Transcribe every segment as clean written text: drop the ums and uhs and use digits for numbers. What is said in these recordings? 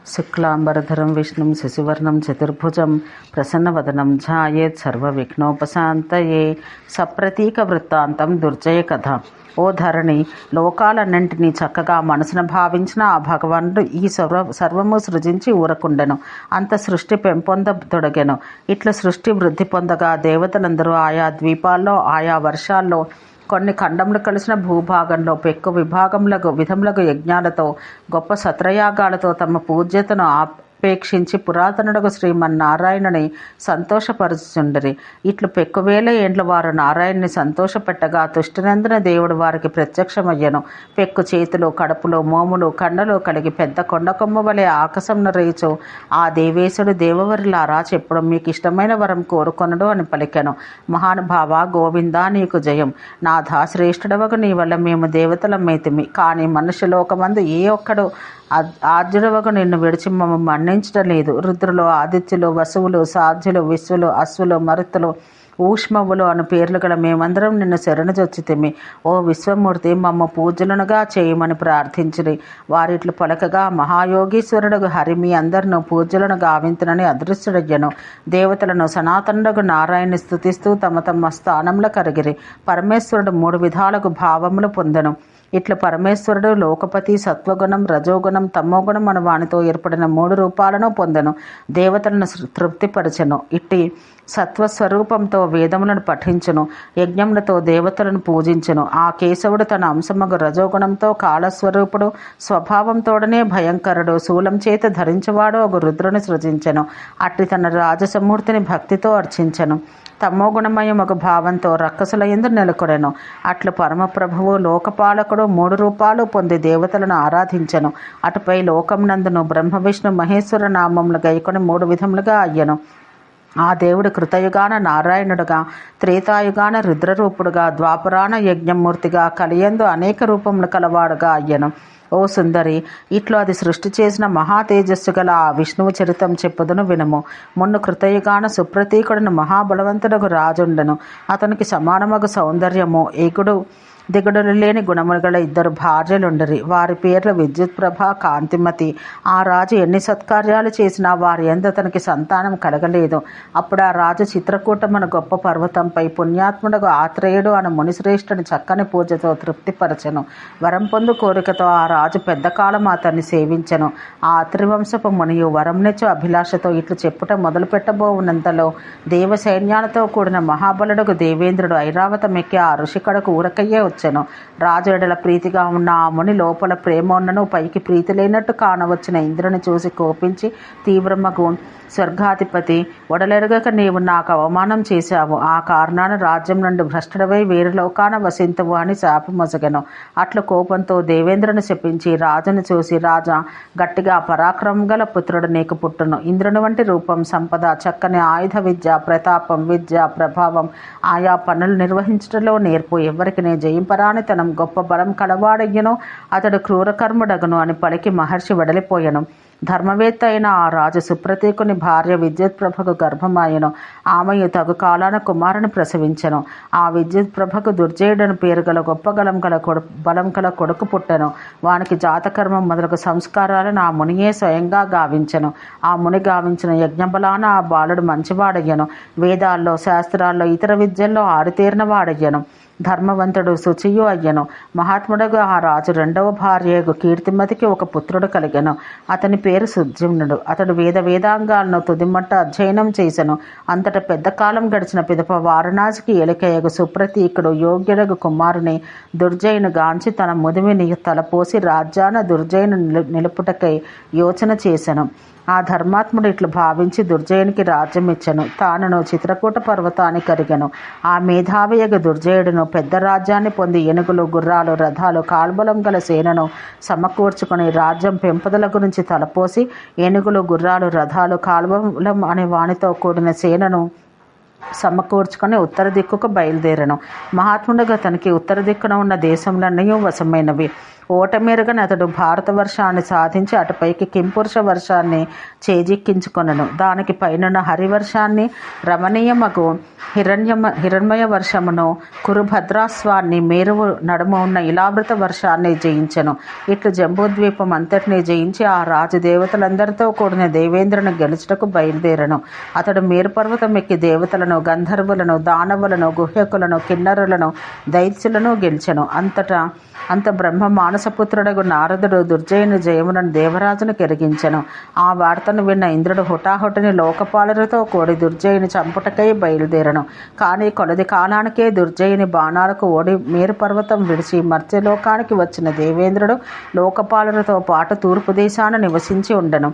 శుక్లాంబరధరం విష్ణుం శశివర్ణం చతుర్భుజం ప్రసన్నవదనం ధ్యాయేత్ సర్వవిఘ్నోపశాంతయే. సప్రతీక వృత్తాంతం దుర్జయ కథ. ఓ ధరణి, లోకాలన్నింటినీ చక్కగా మనసున భావించిన ఆ భగవానుడు ఈ సర్వము సృజించి ఊరకుండెను. అంత సృష్టి పెంపొందతొడగెను. ఇట్లా సృష్టి వృద్ధి పొందగా దేవతలందరూ ఆయా ద్వీపాల్లో ఆయా వర్షాల్లో కొన్ని ఖండములు కలిసిన భూభాగంలో పెక్కు విధములకు యజ్ఞాలతో గొప్ప సత్రయాగాలతో తమ పూజ్యతను అపేక్షించి పురాతనుడకు శ్రీమన్నారాయణుని సంతోషపరుచుండిరి. ఇట్లు పెక్కువేల ఏండ్ల వారు నారాయణుని సంతోషపెట్టగా తుష్టినందున దేవుడు వారికి ప్రత్యక్షమయ్యను. పెక్కు చేతులు, కడుపులో, మోములు, కన్నులు కలిగి పెద్ద కొండకొమ్మ వలె ఆకాశంను రేచు ఆ దేవేశుడు దేవవరులారా, చెప్పుడు మీకు ఇష్టమైన వరం కోరుకొనడు అని పలికెను. మహానుభావ, గోవిందా నీకు జయం. నాథా, శ్రేష్ఠుడవకు నీ వల్ల మేము దేవతలమైతిమి. కానీ మనుష్యలోకమందు ఏ ఒక్కడు ఆర్జుడవకు నిన్ను విడిచి మమ్మ మన్నించడం లేదు. రుద్రులు, ఆదిత్యులు, వసువులు, సాధ్యులు, విశ్వలు, అశ్వులు, మరుతులు, ఊష్మవులు అను పేర్లు గల మేమందరం నిన్ను శరణుజొచ్చితిమి. ఓ విశ్వమూర్తి, మమ్మ పూజలునుగా చేయమని ప్రార్థించిరి. వారిట్లు పలకగా మహాయోగీశ్వరుడు హరి మీ అందరినూ పూజలను గావింతునని అదృశ్యుడయ్యను. దేవతలను సనాతనుడగు నారాయణ్ణి స్తుతిస్తూ తమ తమ స్థానంలో కరిగిరి. పరమేశ్వరుడు 3 విధాలకు భావములు పొందెను. ఇట్లా పరమేశ్వరుడు లోకపతి సత్వగుణం, రజోగుణం, తమోగుణం అను వానితో ఏర్పడిన 3 రూపాలను పొందెను. దేవతలను తృప్తిపరచెను. ఇట్టి సత్వస్వరూపంతో వేదములను పఠించును. యజ్ఞములతో దేవతలను పూజించును. ఆ కేశవుడు తన అంశమగు రజోగుణంతో కాళస్వరూపుడు, స్వభావంతోడనే భయంకరుడు, శూలం చేత ధరించువాడు ఒక రుద్రుని సృజించెను. అట్టి తన రాజసమూర్తిని భక్తితో అర్చించెను. తమోగుణమయమగు భావంతో రక్కసుల యందు నెలకొనెను. అట్లు పరమప్రభువు లోకపాలకుడు 3 రూపాలు పొంది దేవతలను ఆరాధించెను. అటుపై లోకమునందును బ్రహ్మ విష్ణు మహేశ్వర నామములు గైకొని 3 విధములుగా అయ్యెను. ఆ దేవుడు కృతయుగాన నారాయణుడుగా, త్రేతాయుగాన రుద్రరూపుడుగా, ద్వాపరాన యజ్ఞమూర్తిగా, కలియందు అనేక రూపములు కలవాడుగా అయ్యెను. ఓ సుందరి, ఇట్లు అది సృష్టి చేసిన మహా తేజస్సు గల ఆ విష్ణువు చరితం చెప్పుదును వినుము. మున్ను కృతయుగాన సుప్రతీకుడును మహాబలవంతుడగు రాజుండెను. అతనికి సమానమగు సౌందర్యము, ఎగుడు దిగుడులు లేని గుణములు గల 2 భార్యలుండరి. వారి పేర్లు విద్యుత్ప్రభ, కాంతిమతి. ఆ రాజు ఎన్ని సత్కార్యాలు చేసినా వారి యందు అతనికి సంతానం కలగలేదు. అప్పుడు ఆ రాజు చిత్రకూటమున గొప్ప పర్వతంపై పుణ్యాత్ముడకు ఆత్రేయుడు అను మునిశ్రేష్ఠుని చక్కని పూజతో తృప్తిపరచెను. వరం పొందు కోరికతో ఆ రాజు పెద్ద కాలం అతన్ని సేవించెను. ఆ త్రివంశపు మునియు వరంనిచ్చు అభిలాషతో ఇట్లు చెప్పుట మొదలు పెట్టబోవునంతలో దేవ సైన్యాలతో కూడిన మహాబలుడకు దేవేంద్రుడు ఐరావతమెక్కి ఆ ఋషికడకు ఊరకయ్యే వచ్చెను. రాజు ఎడల ప్రీతిగా ఉన్న ఆ ముని లోపల ప్రేమోన్నను పైకి ప్రీతి లేనట్టు కానవచ్చిన ఇంద్రుని చూసి కోపించి తీవ్రమగు స్వర్గాధిపతి, ఒడలెరగక నీవు నాకు అవమానం చేశావు. ఆ కారణాన రాజ్యం నుండి భ్రష్టుడవై వేరు లోకాన వసింతువు అని శాపమొసగెను. అట్లు కోపంతో దేవేంద్రుని శపించి రాజును చూసి, రాజా, గట్టిగా పరాక్రమం గల పుత్రుడు నీకు పుట్టును. ఇంద్రుని వంటి రూపం, సంపద, చక్కని ఆయుధ విద్య, ప్రతాపం, విద్య, ప్రభావం, ఆయా పనులు నిర్వహించటంలో నేర్పు. ఎవరికి నే జయింపరానితనం, గొప్ప బలం కలవాడయ్యను. అతడు క్రూరకర్ముడగను అని పలికి మహర్షి వెడలిపోయెను. ధర్మవేత్త అయిన ఆ రాజు సుప్రతీకుని భార్య విద్యుత్ప్రభకు గర్భమాయెను. ఆమెయు తగు కాలాన కుమారుని ప్రసవించెను. ఆ విద్యుత్ప్రభకు దుర్జయుడని పేరు గల గొప్ప బలం గల కొడుకు పుట్టెను. వానికి జాతకర్మం మొదలగు సంస్కారాలను ఆ మునియే స్వయంగా గావించెను. ఆ ముని గావించిన యజ్ఞబలాన ఆ బాలుడు మంచివాడయ్యను. వేదాల్లో, శాస్త్రాల్లో, ఇతర విద్యల్లో ఆరితేరిన వాడయ్యను. ధర్మవంతుడు, శుచియు అయ్యను. మహాత్ముడుగా ఆ రాజు 2వ భార్యకు కీర్తిమతికి ఒక పుత్రుడు కలిగెను. అతని పేరు సుద్యుమ్నుడు. అతడు వేదాంగాలను తుదిమట్ట అధ్యయనం చేసెను. అంతట పెద్ద కాలం గడిచిన పిదప వారణాసికి ఎలికయ్యగు సుప్రతీకుడు యోగ్యుడగు కుమారుని దుర్జయును గాంచి తన ముదిమిని తలపోసి రాజ్యాన దుర్జయును నిలుపుటకై యోచన చేసెను. ఆ ధర్మాత్ముడు ఇట్లు భావించి దుర్జయునికి రాజ్యం ఇచ్చెను. తానును చిత్రకూట పర్వతాన్ని కరిగెను. ఆ మేధావియగు దుర్జయుడును పెద్ద రాజ్యాన్ని పొంది ఏనుగులు, గుర్రాలు, రథాలు, కాల్బలం గల సేనను సమకూర్చుకొని రాజ్యం పెంపుదల గురించి తలపోసి ఏనుగులు, గుర్రాలు, రథాలు, కాల్బలం అనే వానితో కూడిన సేనను సమకూర్చుకొని ఉత్తర దిక్కుకు బయలుదేరను. మహాత్ముడుగా తనకి ఉత్తర దిక్కున ఉన్న దేశములన్నీ వశమైనవి. ఓటమెరుగని అతడు భారతవర్షాన్ని సాధించి అటుపైకి కింపురుష వర్షాన్ని చేజిక్కించుకొనెను. దానికి పైనున్న హరివర్షాన్ని రమణీయమగు హిరణ్మయ వర్షమును కురుభద్రాస్వాన్ని మేరువు నడుమ ఉన్న ఇలావృత వర్షాన్ని జయించెను. ఇట్లు జంబూద్వీపం అంతటినీ జయించి ఆ రాజు దేవతలందరితో కూడిన దేవేంద్రుని గెలుచుటకు బయలుదేరను. అతడు మేరు పర్వతం ఎక్కి దేవతలను, గంధర్వులను, దానవులను, గుహ్యకులను, కిన్నరులను, దైత్యులను గెలిచెను. అంత బ్రహ్మ మానసపుత్రుడగు నారదుడు దుర్జయుని జయమునను దేవరాజును కెరిగించెను. ఆ వార్తను విన్న ఇంద్రుడు హుటాహుటిని లోకపాలులతో కూడి దుర్జయుని చంపుటకై బయలుదేరను. కానీ కొలది కాలానికే దుర్జయుని బాణాలకు ఓడి మేరు పర్వతం విడిచి మర్త్యలోకానికి వచ్చిన దేవేంద్రుడు లోకపాలులతో పాటు తూర్పు దేశాన నివసించి ఉండెను.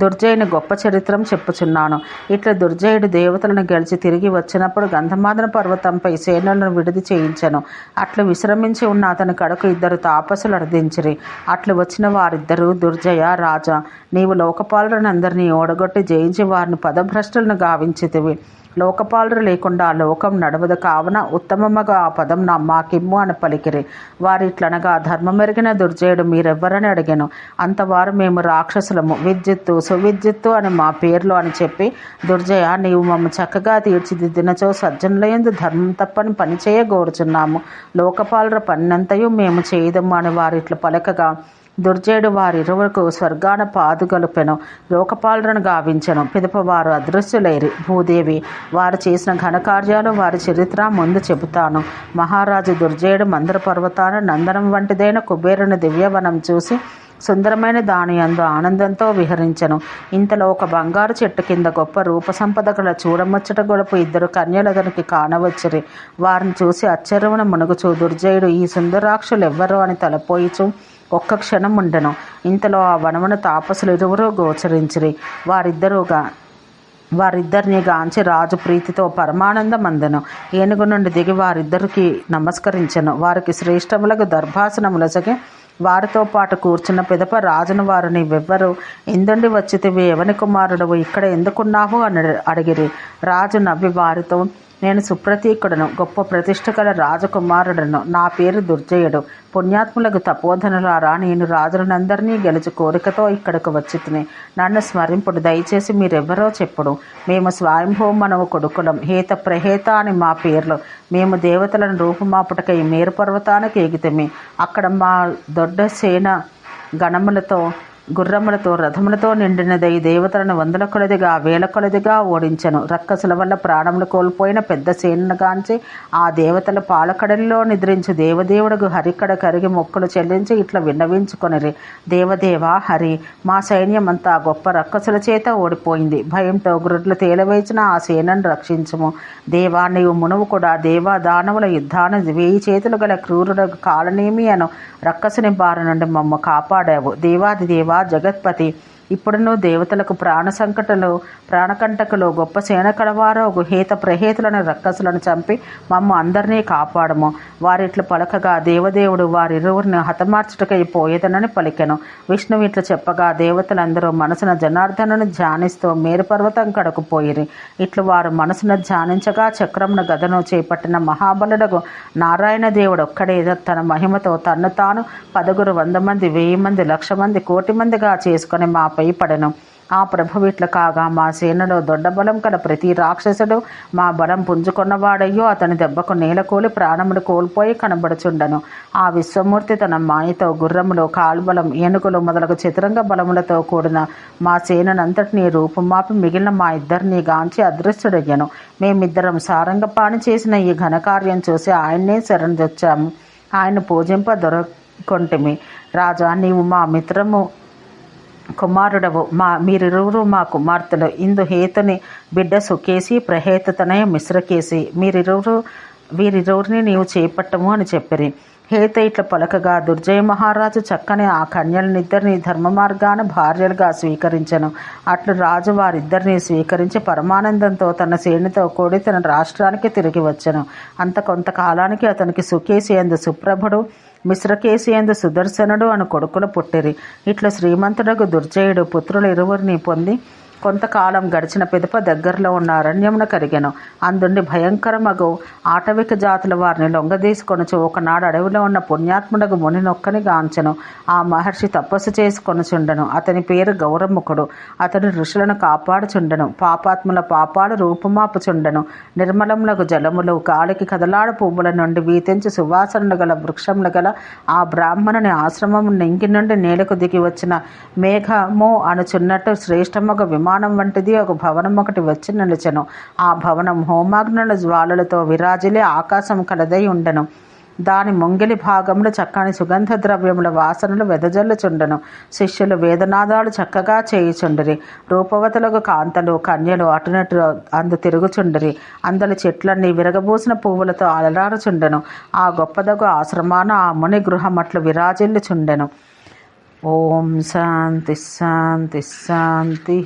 దుర్జయుని గొప్ప చరిత్రం చెప్పుచున్నాను. ఇట్లా దుర్జయుడు దేవతలను గెలిచి తిరిగి వచ్చినప్పుడు గంధమాదన పర్వతంపై సేనలను విడిది చేయించెను. అట్లు విశ్రమించి ఉన్న అతని కడకు 2 తాపసులు అర్థించిరి. అట్లు వచ్చిన వారిద్దరూ, దుర్జయ, రాజా, నీవు లోకపాలులనందరినీ ఓడగొట్టి జయించి వారిని పదభ్రష్టులను గావించితివి. లోకపాలురు లేకుండా లోకం నడవదు, కావున ఉత్తమముగా ఆ పదం మాకిమ్ము అని పలికిరి. వారిట్లనగా ధర్మమెరిగిన దుర్జయుడు మీరెవ్వరని అడిగాను. అంతవారు మేము రాక్షసులము, విద్యుత్తు, సువిద్యుత్తు అని మా పేర్లు అని చెప్పి, దుర్జయ, నీవు మమ్మ చక్కగా తీర్చిదిద్దినచో సజ్జనులయందు ధర్మం తప్పని పని చేయగోరుచున్నాము. లోకపాలుర పన్నంతయు మేము చేయదము అని వారిట్లు పలకగా దుర్జయుడు వారిరువురకు స్వర్గాన పాదుగలుపెను. లోకపాలులను గావించెను. పిదప వారు అదృశ్యులైరి. భూదేవి వారు చేసిన ఘనకార్యాలు, వారి చరిత్ర ముందు చెబుతాను. మహారాజు దుర్జయుడు మందర పర్వతాన నందనం వంటిదైన కుబేరుని దివ్యవనం చూసి సుందరమైన దాని యందు ఆనందంతో విహరించెను. ఇంతలో ఒక బంగారు చెట్టు కింద గొప్ప రూపసంపద గల చూడముచ్చట గొలుపు 2 కన్యలు అతనికి కానవచ్చిరి. వారిని చూసి ఆశ్చర్యమున మునుగుచూ దుర్జయుడు ఈ సుందరాక్షులు ఎవ్వరు అని తలపోయిచు ఒక్క క్షణం ఉండెను. ఇంతలో ఆ వనమున తాపసులు ఇరువురు గోచరించిరి. వారిద్దరిని గాంచి రాజు ప్రీతితో పరమానందమందెను. ఏనుగు నుండి దిగి వారిద్దరికి నమస్కరించెను. వారికి శ్రేష్టములకు దర్భాసనములసగి వారితో పాటు కూర్చున్న పిదప రాజును వారు, నీవెవ్వరు, ఎందుండి వచ్చితివి, ఎవని కుమారుడవు, ఇక్కడ ఎందుకున్నావు అని అడిగిరి. రాజు నవ్వి వారితో, నేను సుప్రతీకుడను, గొప్ప ప్రతిష్ఠ గల రాజకుమారుడను. నా పేరు దుర్జయుడు. పుణ్యాత్ములకు తపోధనులారా, నేను రాజులందరినీ గెలుచు కోరికతో ఇక్కడకు వచ్చి తిని నన్ను స్మరింపుడు. దయచేసి మీరెవ్వరో చెప్పుడు. మేము స్వయంభూమనవు కొడుకులం, హేత ప్రహేత అని మా పేర్లు. మేము దేవతలను రూపుమాపుటకై మేరు పర్వతానికి ఎగితిమి. అక్కడ మా దొడ్డ సేన గణములతో, గుర్రములతో, రథములతో నిండినదై దేవతలను 100 కొలదిగా 1000 కొలదిగా ఓడించెను. రక్కసుల వల్ల ప్రాణములు కోల్పోయిన పెద్ద సేనగాంచి ఆ దేవతల పాలకడలిలో నిద్రించు దేవదేవుడు హరికడ కరిగి మొక్కులు చెల్లించి ఇట్లా విన్నవించుకొనిరి. దేవదేవ హరి, మా సైన్యమంతా గొప్ప రక్కసుల చేత ఓడిపోయింది. భయంతో గురుడ్లు తేలవేచిన ఆ సేనను రక్షించుము. దేవా, నీవు మునువు కూడా దేవా దానవుల యుద్ధాన 1000 చేతులు గల క్రూరుడు కాలనేమి అను రక్కసుని బారి నుండి మమ్మ కాపాడావు. దేవాది దేవా జగత్పతి, ఇప్పుడును దేవతలకు ప్రాణకంటకులు గొప్ప సేన కడవారో హేత ప్రహేతులను రక్కసులను చంపి మమ్మ అందరినీ కాపాడము. వారిట్లు పలకగా దేవదేవుడు వారిరువురిని హతమార్చుటకై పోయేదనని పలికెను. విష్ణువు ఇట్లు చెప్పగా దేవతలందరూ మనసున జనార్దనుని ధ్యానిస్తూ మేరు పర్వతం కడకు పోయిరి. ఇట్లు వారు మనసున ధ్యానించగా చక్రమును గదను చేపట్టిన మహాబలుడగు నారాయణ దేవుడు ఒక్కడే తన మహిమతో తన్ను తాను 10 100 మంది, 1000 మంది, 1,00,000 మంది, 1,00,00,000 మందిగా చేసుకుని మాపై పడెను. ఆ ప్రభువిట్లు కాగా మా సేనలో దొడ్డ బలం కల ప్రతి రాక్షసుడు మా బలం పుంజుకొన్నవాడయ్యో అతని దెబ్బకు నేలకూలి ప్రాణములు కోల్పోయి కనబడుచుండను. ఆ విశ్వమూర్తి తన మాయతో గుర్రములు, కాల్బలం, ఏనుగులు మొదలగు చతురంగ బలములతో కూడిన మా సేనంతటినీ రూపుమాపి మిగిలిన మా ఇద్దరిని గాంచి అదృశ్యుడయ్యను. మేమిద్దరం సారంగపాణి చేసిన ఈ ఘనకార్యం చూసి ఆయన్నే శరణొచ్చాము. ఆయన పూజింప దొరకొంటిమి. రాజా, నీవు మా మిత్రము కుమారుడవు. మీరిరువురు మా కుమార్తెలు. ఇందు హేతుని బిడ్డ సుకేసి, ప్రహేతతనయ మిశ్రకేసి. వీరిరువురిని నీవు చేపట్టము అని చెప్పిరి. హేత ఇట్ల పలకగా దుర్జయ మహారాజు చక్కని ఆ కన్యలనిద్దరిని ధర్మ మార్గాన భార్యలుగా స్వీకరించెను. అట్లు రాజు వారిద్దరిని స్వీకరించి పరమానందంతో తన సేనతో కూడి తన రాష్ట్రానికి తిరిగి వచ్చెను. అంత కొంతకాలానికి అతనికి సుకేసి యందు సుప్రభుడు, మిశ్రకేసి యందు సుదర్శనుడు అను కొడుకులు పుట్టిరి. ఇట్లా శ్రీమంతుడకు దుర్జయుడు పుత్రులు ఇరువురిని పొంది కొంతకాలం గడిచిన పిదప దగ్గరలో ఉన్న అరణ్యమున కరిగెను. అందుండి భయంకరమగు ఆటవిక జాతుల వారిని లొంగదీసుకొనుచు ఒకనాడు అడవిలో ఉన్న పుణ్యాత్ముడకు మునినొక్కని గాంచెను. ఆ మహర్షి తపస్సు చేసుకొనుచుండెను. అతని పేరు గౌరముఖుడు. అతడు ఋషులను కాపాడుచుండెను. పాపాత్ముల పాపాలు రూపుమాపుచుండెను. నిర్మలములకు జలములు, గాలికి కదలాడు పువ్వుల నుండి వీతించి సువాసనలు గల వృక్షములు గల ఆ బ్రాహ్మణుని ఆశ్రమము నింగి నుండి నేలకు దిగి వచ్చిన మేఘము అనుచున్నట్టు శ్రేష్టమొక విమానం వంటిది ఒక భవనం ఒకటి వచ్చి నిలిచెను. ఆ భవనం హోమాగ్నుల జ్వాలలతో విరాజిలే ఆకాశం కలదై ఉండెను. దాని ముంగిలి భాగంలో చక్కని సుగంధ ద్రవ్యముల వాసనలు వెదజల్లుచుండెను. శిష్యులు వేదనాదాలు చక్కగా చేయుచుండిరి. రూపవతులకు కాంతలు కన్యలు అటునటు అందు తిరుగుచుండిరి. అందలి చెట్లన్నీ విరగబూసిన పువ్వులతో అలరారుచుండెను. ఆ గొప్పదగు ఆశ్రమాన ఆ ముని గృహమట్లు విరాజిల్లుచుండెను. ఓం శాంతి శాంతి శాంతి.